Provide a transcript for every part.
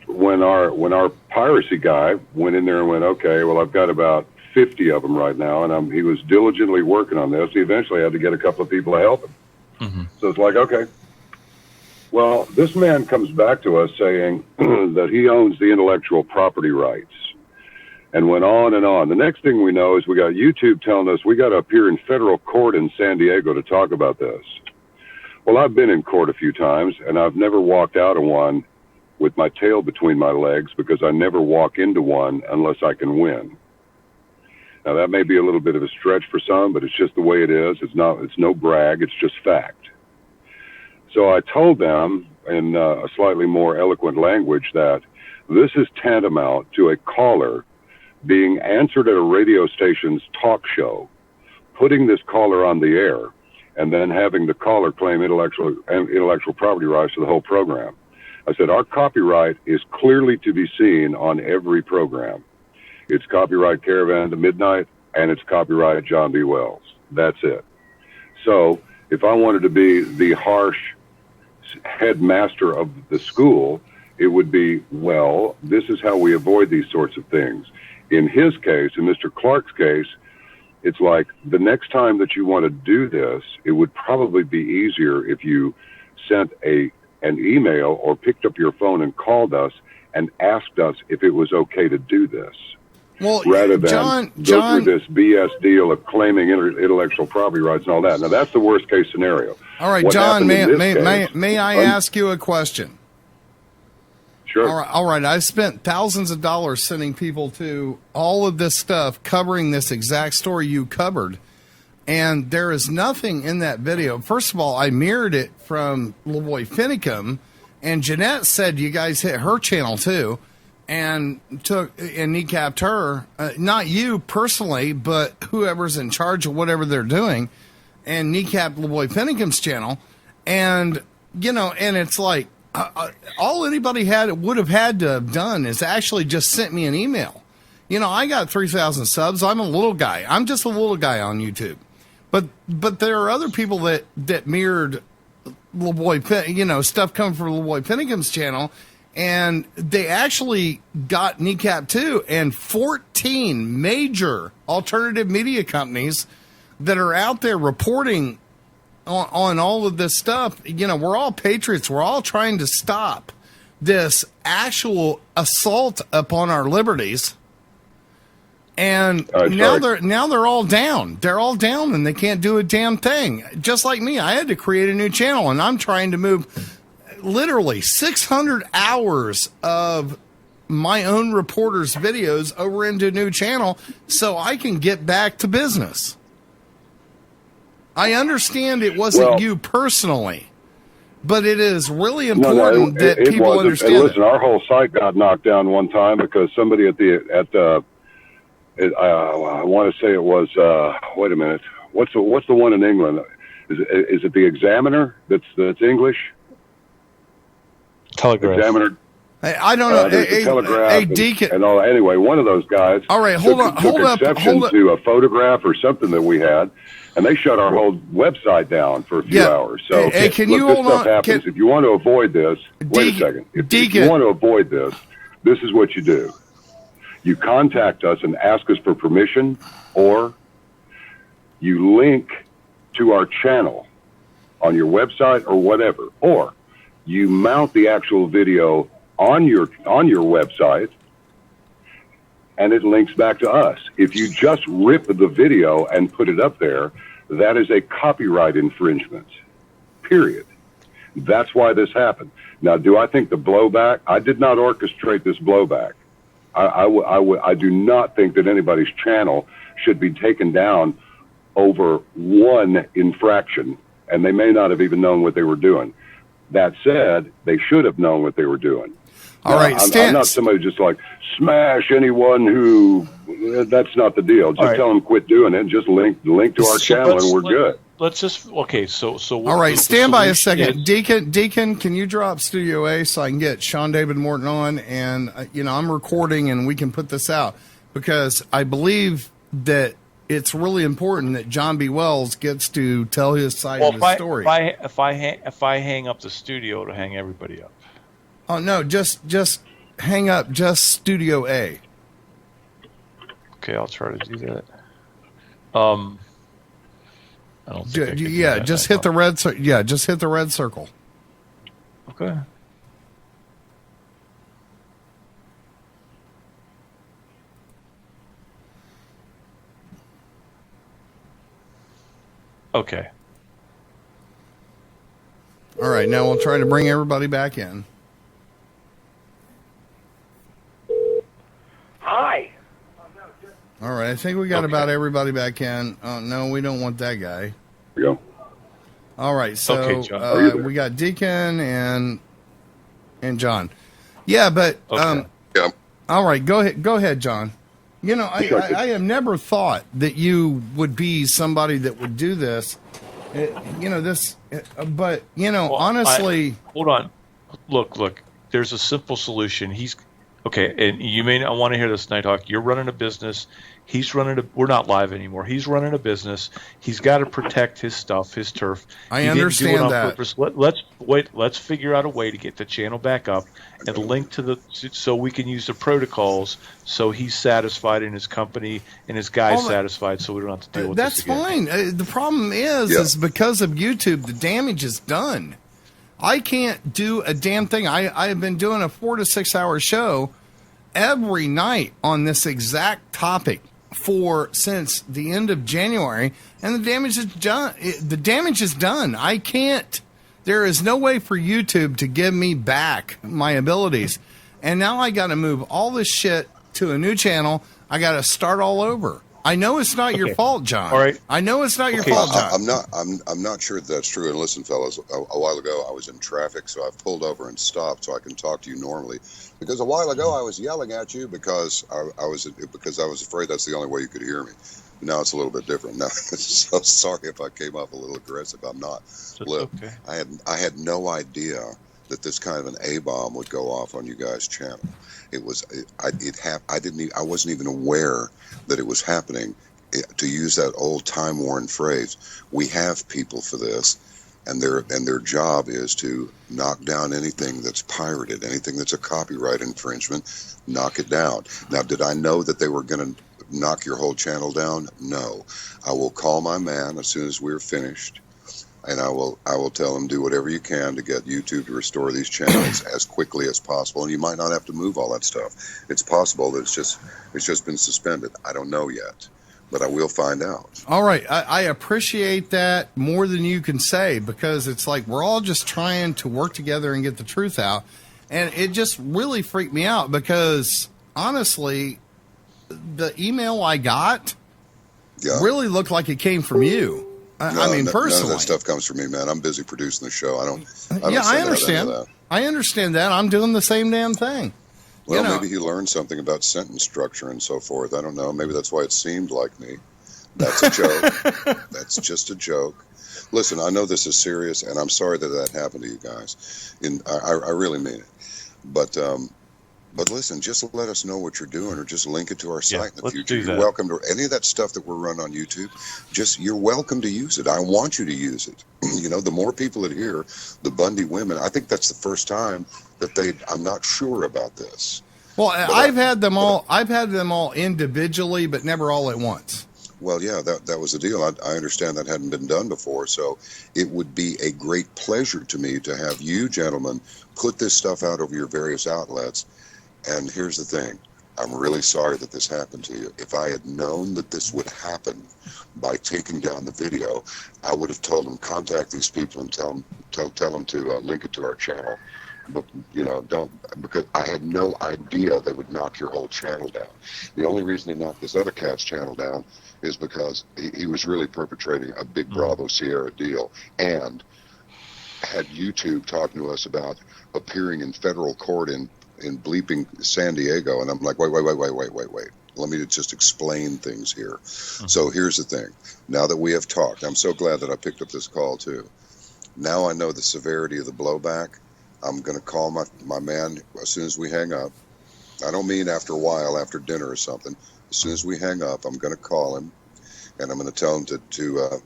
when our piracy guy went in there and went, okay, well, I've got about 50 of them right now, and he was diligently working on this. He eventually had to get a couple of people to help him. Mm-hmm. So it's like, okay. Well, this man comes back to us saying that he owns the intellectual property rights, and went on and on. The next thing we know is we got YouTube telling us we got to appear in federal court in San Diego to talk about this. Well, I've been in court a few times, and I've never walked out of one with my tail between my legs, because I never walk into one unless I can win. Now, that may be a little bit of a stretch for some, but it's just the way it is. It's no brag. It's just fact. So I told them in a slightly more eloquent language that this is tantamount to a caller being answered at a radio station's talk show, putting this caller on the air, and then having the caller claim intellectual property rights to the whole program. I said, our copyright is clearly to be seen on every program. It's copyright Caravan to Midnight, and it's copyright John B. Wells. That's it. So if I wanted to be the harsh headmaster of the school, it would be, well, this is how we avoid these sorts of things. In his case, in Mr. Clark's case, it's like the next time that you want to do this, it would probably be easier if you sent an email or picked up your phone and called us and asked us if it was okay to do this. Well, rather than go through this BS deal of claiming intellectual property rights and all that. Now, that's the worst case scenario. All right, John, may I ask you a question? Sure. All right. I've spent thousands of dollars sending people to all of this stuff, covering this exact story you covered. And there is nothing in that video. First of all, I mirrored it from LaVoy Finicum, and Jeanette said you guys hit her channel too, and kneecapped her. Not you personally, but whoever's in charge of whatever they're doing, and kneecapped LaVoy Finicum's channel. And, and it's like, all anybody would have had to have done is actually just sent me an email. I got 3,000 subs. I'm a little guy. I'm just a little guy on YouTube. But there are other people that mirrored LaVoy, stuff coming from LaVoy Finicum's channel, and they actually got kneecapped too. And 14 major alternative media companies that are out there reporting on all of this stuff. We're all patriots. We're all trying to stop this actual assault upon our liberties. And now they're all down. They're all down, and they can't do a damn thing. Just like me, I had to create a new channel, and I'm trying to move literally 600 hours of my own reporters' videos over into a new channel so I can get back to business. I understand it wasn't you personally, but it is really important that people understand. And listen, our whole site got knocked down one time because somebody I want to say it was. Wait a minute. What's the one in England? Is it the Examiner? That's English. Telegraph. Examiner. Hey, I don't know. Telegraph Deacon. And all. Anyway, one of those guys. All right, hold up. To a photograph or something that we had, and they shut our whole website down for a few hours. So, can you hold on? Happens. If you want to avoid this, wait a second. If you want to avoid this, this is what you do. You contact us and ask us for permission, or you link to our channel on your website or whatever, or you mount the actual video on your website and it links back to us. If you just rip the video and put it up there, that is a copyright infringement, period. That's why this happened. Now, do I think the blowback? I did not orchestrate this blowback. I do not think that anybody's channel should be taken down over one infraction, and they may not have even known what they were doing. That said, they should have known what they were doing. All right, I'm not somebody just like smash anyone who. That's not the deal. Just tell them quit doing it and just link to our channel, and we're good. Let's just So all right, stand by a second, Deacon. Can you drop Studio A so I can get Sean David Morton on? And I'm recording, and we can put this out because I believe that it's really important that John B. Wells gets to tell his side of the story. If I hang up the studio, to hang everybody up. Oh no, just hang up just Studio A. Okay, I'll try to do that. I don't think I can do that. Just hit the red. Just hit the red circle. Okay. Okay. All right, now we'll try to bring everybody back in. Hi. All right, I think we got about everybody back in. No, we don't want that guy. There we go. All right, so Okay, John. we got Deacon and John. Yeah, but Okay. Yeah. all right, go ahead, John. You know, I have never thought that you would be somebody that would do this. But Well, honestly, hold on. Look. There's a simple solution. He's okay, and you may not want to hear this, Nighthawk. You're running a business. We're not live anymore. He's running a business. He's got to protect his stuff, his turf. I He didn't do it understand on that. purpose. Let's figure out a way to get the channel back up and link to so we can use the protocols so he's satisfied in his company and his guy's satisfied so we don't have to deal with that's this again. fine. The problem is because of YouTube, the damage is done. I can't do a damn thing. I have been doing a 4 to 6 hour show every night on this exact topic since the end of January, and the damage is done. The damage is done. I can't. There is no way for YouTube to give me back my abilities, and now I got to move all this shit to a new channel. I got to start all over. I know it's not your fault, John. All right. I know it's not your fault, John. I'm not sure that that's true. And listen, fellas, a while ago I was in traffic, so I've pulled over and stopped so I can talk to you normally. Because a while ago I was yelling at you because I was afraid that's the only way you could hear me. Now it's a little bit different. Now, so sorry if I came off a little aggressive. I'm not. Look, okay. I had no idea that this kind of an A-bomb would go off on you guys' channel. I wasn't even aware that it was happening. To use that old time-worn phrase, we have people for this, and their job is to knock down anything that's pirated, anything that's a copyright infringement, knock it down. Now, did I know that they were going to knock your whole channel down? No. I will call my man as soon as we're finished, and I will tell him, do whatever you can to get YouTube to restore these channels as quickly as possible. And you might not have to move all that stuff. It's possible that it's just been suspended. I don't know yet, but I will find out. All right. I appreciate that more than you can say, because it's like we're all just trying to work together and get the truth out. And it just really freaked me out because, honestly, the email I got really looked like it came from you. I mean, personally. None of that stuff comes from me, man. I'm busy producing the show. I understand. I understand that. I'm doing the same damn thing. Well, maybe he learned something about sentence structure and so forth. I don't know. Maybe that's why it seemed like me. That's a joke. That's just a joke. Listen, I know this is serious, and I'm sorry that happened to you guys. I really mean it. But listen, just let us know what you're doing, or just link it to our site in the future. You're welcome to any of that stuff that we're running on YouTube. You're welcome to use it. I want you to use it. The more people that hear the Bundy women, I think that's the first time that I'm not sure about this. Well, I've had them all individually, but never all at once. Well, yeah, that was the deal. I understand that hadn't been done before, so it would be a great pleasure to me to have you gentlemen put this stuff out over your various outlets. And here's the thing. I'm really sorry that this happened to you. If I had known that this would happen by taking down the video, I would have told them, contact these people and tell them to link it to our channel. But, don't, because I had no idea they would knock your whole channel down. The only reason they knocked this other cat's channel down is because he was really perpetrating a big Bravo Sierra deal and had YouTube talking to us about appearing in federal court in bleeping San Diego. And I'm like, wait. Let me just explain things here. So here's the thing. Now that we have talked, I'm so glad that I picked up this call too. Now I know the severity of the blowback. I'm going to call my man as soon as we hang up. I don't mean after a while, after dinner or something. As soon as we hang up, I'm going to call him, and I'm going to tell him to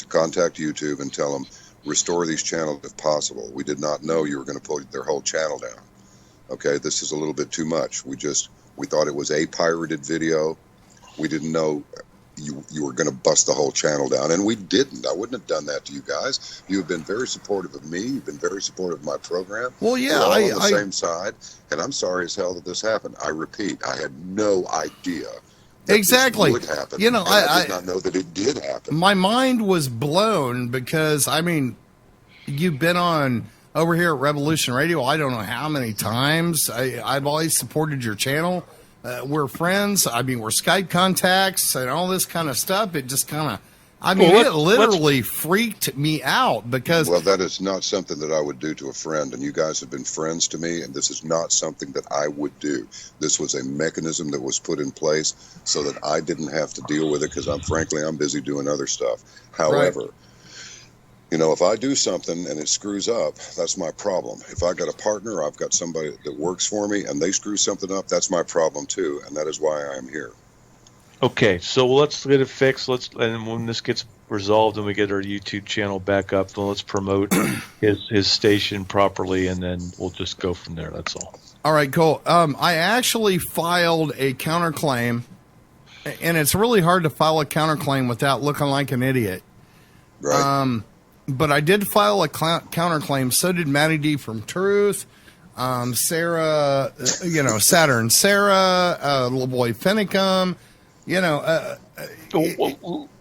contact YouTube and tell him, restore these channels if possible. We did not know you were going to pull their whole channel down. Okay, this is a little bit too much. We thought it was a pirated video. We didn't know you were going to bust the whole channel down, and we didn't. I wouldn't have done that to you guys. You have been very supportive of me. You've been very supportive of my program. Well, yeah, we're all on the same side, and I'm sorry as hell that this happened. I repeat, I had no idea that exactly this would happen. You know, I did not know that it did happen. My mind was blown because, I mean, you've been on over here at Revolution Radio, I don't know how many times. I've always supported your channel. We're friends. I mean, we're Skype contacts and all this kind of stuff. It just kind of, I mean, it literally freaked me out because. Well, that is not something that I would do to a friend, and you guys have been friends to me, and this is not something that I would do. This was a mechanism that was put in place so that I didn't have to deal with it because I'm busy doing other stuff. However, you know, if I do something and it screws up, that's my problem. If I got a partner, I've got somebody that works for me, and they screw something up, that's my problem too, and that is why I am here. Okay, so let's get it fixed. And when this gets resolved and we get our YouTube channel back up, then let's promote his station properly, and then we'll just go from there. That's all. All right, cool. I actually filed a counterclaim, and it's really hard to file a counterclaim without looking like an idiot. Right. But I did file a counterclaim. So did Matty D from Truth, Sarah, Saturn Sarah, little boy Finicum.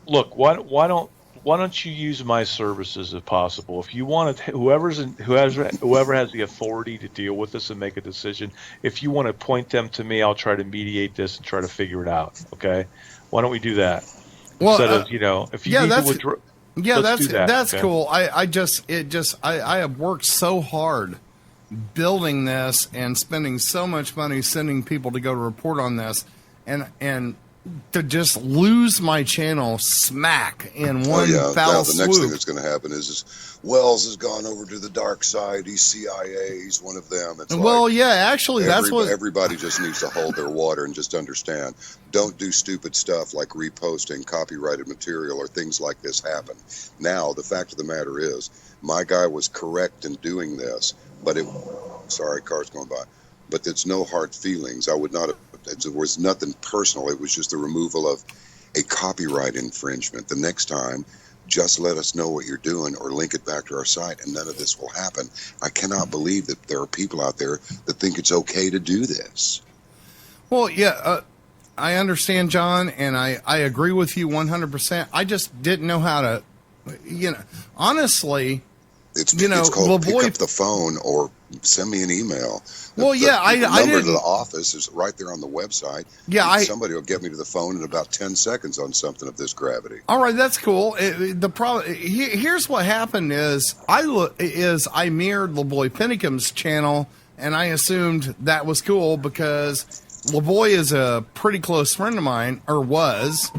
Look, why don't you use my services if possible? If you want to, whoever has the authority to deal with this and make a decision, if you want to point them to me, I'll try to mediate this and try to figure it out. Okay, why don't we do that? Well, instead of if you need to withdraw. Yeah, that's okay? Cool. I have worked so hard building this and spending so much money sending people to go to report on this, and to just lose my channel smack in one foul swoop. The next thing that's going to happen is Wells has gone over to the dark side. He's CIA. He's one of them. It's actually, that's what everybody just needs to hold their water and just understand. Don't do stupid stuff like reposting copyrighted material or things like this happen. Now, the fact of the matter is, my guy was correct in doing this, but sorry, car's going by. But it's no hard feelings. I would not have. There was nothing personal. It was just the removal of a copyright infringement. The next time, just let us know what you're doing or link it back to our site, and none of this will happen. I cannot believe that there are people out there that think it's okay to do this. Well, yeah, I understand, John, and I agree with you 100%. I just didn't know how to, honestly. It's called pick up the phone or send me an email. The number to the office is right there on the website. Yeah, somebody will get me to the phone in about 10 seconds on something of this gravity. All right, that's cool. The problem here's what happened is I mirrored LeBoy Pinicum's channel, and I assumed that was cool because LeBoy is a pretty close friend of mine, or was.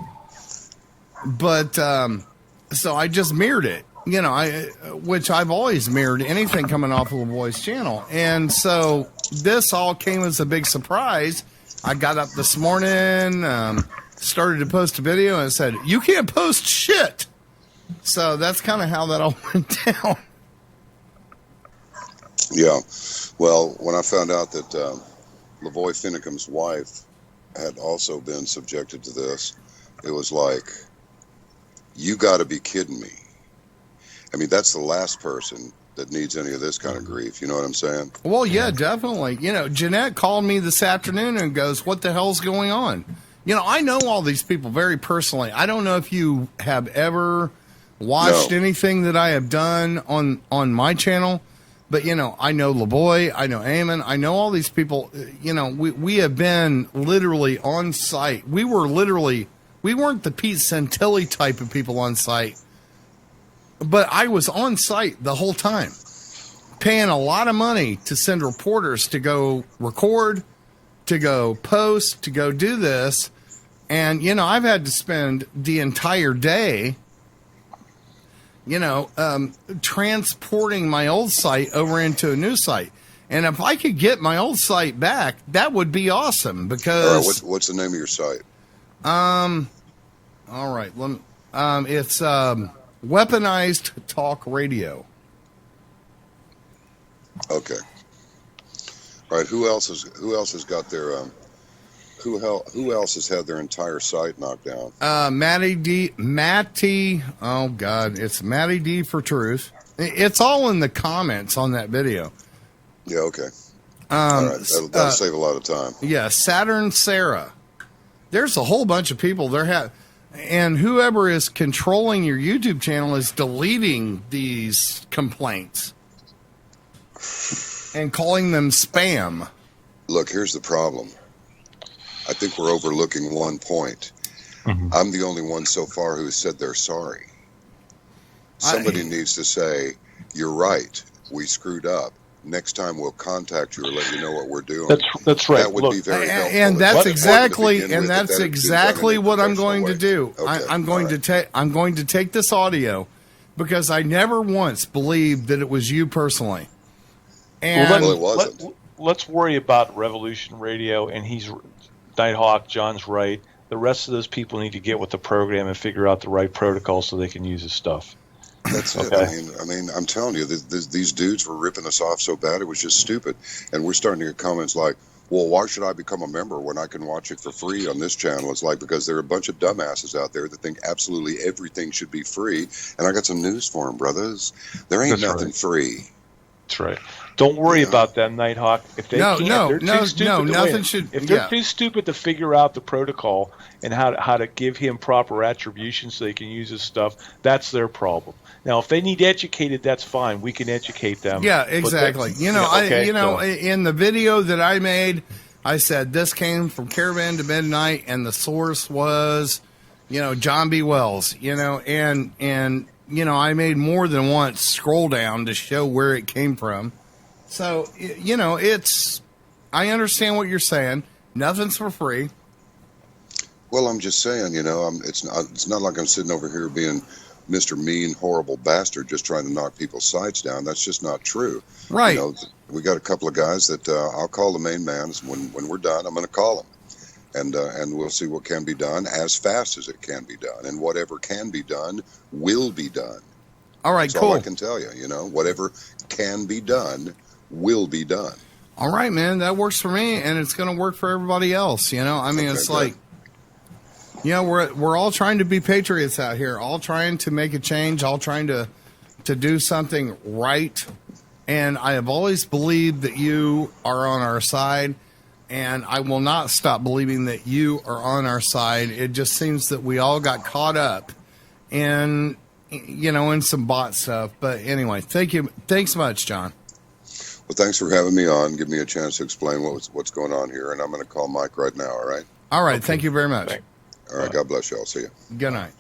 But so I just mirrored it. Which I've always mirrored anything coming off of LeBoy's channel. And so this all came as a big surprise. I got up this morning, started to post a video, and it said, "You can't post shit." So that's kind of how that all went down. Yeah. Well, when I found out that LeBoy Finicum's wife had also been subjected to this, it was like, you got to be kidding me. I mean, that's the last person that needs any of this kind of grief. You know what I'm saying? Well, yeah, definitely. Jeanette called me this afternoon and goes, "What the hell's going on?" I know all these people very personally. I don't know if you have ever watched anything that I have done on my channel, but, I know LeBoy, I know Eamon, I know all these people. We have been literally on site. We weren't the Pete Santilli type of people on site. But I was on site the whole time, paying a lot of money to send reporters to go record, to go post, to go do this. And, I've had to spend the entire day, transporting my old site over into a new site. And if I could get my old site back, that would be awesome because... All right, what's the name of your site? All right. It's... Weaponized Talk Radio. Okay. All right, who else has got their who else has had their entire site knocked down? Matty, oh God, it's Matty D for Truth. It's all in the comments on that video. Yeah, okay. All right, that'll save a lot of time. Yeah, Saturn Sarah. There's a whole bunch of people there and whoever is controlling your YouTube channel is deleting these complaints and calling them spam. Look, here's the problem. I think we're overlooking one point. Mm-hmm. I'm the only one so far who has said they're sorry. Somebody needs to say, "You're right. We screwed up. Next time we'll contact you or let you know what we're doing." That's right. That would be very helpful. And that's exactly what I'm going to do. Okay. I'm going to take this audio because I never once believed that it was you personally. And it wasn't. Let's worry about Revolution Radio, and Nighthawk, John's right. The rest of those people need to get with the program and figure out the right protocol so they can use his stuff. That's it. I mean, I'm telling you, these dudes were ripping us off so bad it was just stupid. And we're starting to get comments like, "Well, why should I become a member when I can watch it for free on this channel?" It's like, because there are a bunch of dumbasses out there that think absolutely everything should be free. And I got some news for them, brothers. There ain't nothing free. That's right. Don't worry about them, Nighthawk. If they they're too stupid if they're too stupid to figure out the protocol and how to give him proper attribution so they can use his stuff, that's their problem. Now, if they need educated, that's fine. We can educate them. Yeah, exactly. In the video that I made, I said this came from Caravan to Midnight, and the source was, John B. Wells. And I made more than once scroll down to show where it came from. So, I understand what you're saying. Nothing's for free. Well, I'm just saying, it's not like I'm sitting over here being Mr. Mean, horrible bastard just trying to knock people's sites down. That's just not true. Right. We got a couple of guys that I'll call the main man. When we're done, I'm going to call them. And we'll see what can be done as fast as it can be done. And whatever can be done will be done. All right, That's cool. all I can tell you, whatever can be done will be done. All right, man, that works for me, and it's going to work for everybody else. It's like, we're all trying to be patriots out here, all trying to make a change, all trying to do something right. And I have always believed that you are on our side, and I will not stop believing that you are on our side. It just seems that we all got caught up in some bot stuff. But anyway, thank you. Thanks much, John. Well, thanks for having me on. Give me a chance to explain what's going on here. And I'm going to call Mike right now, all right? All right. Okay. Thank you very much. All right. God bless you. I'll see you. Good night.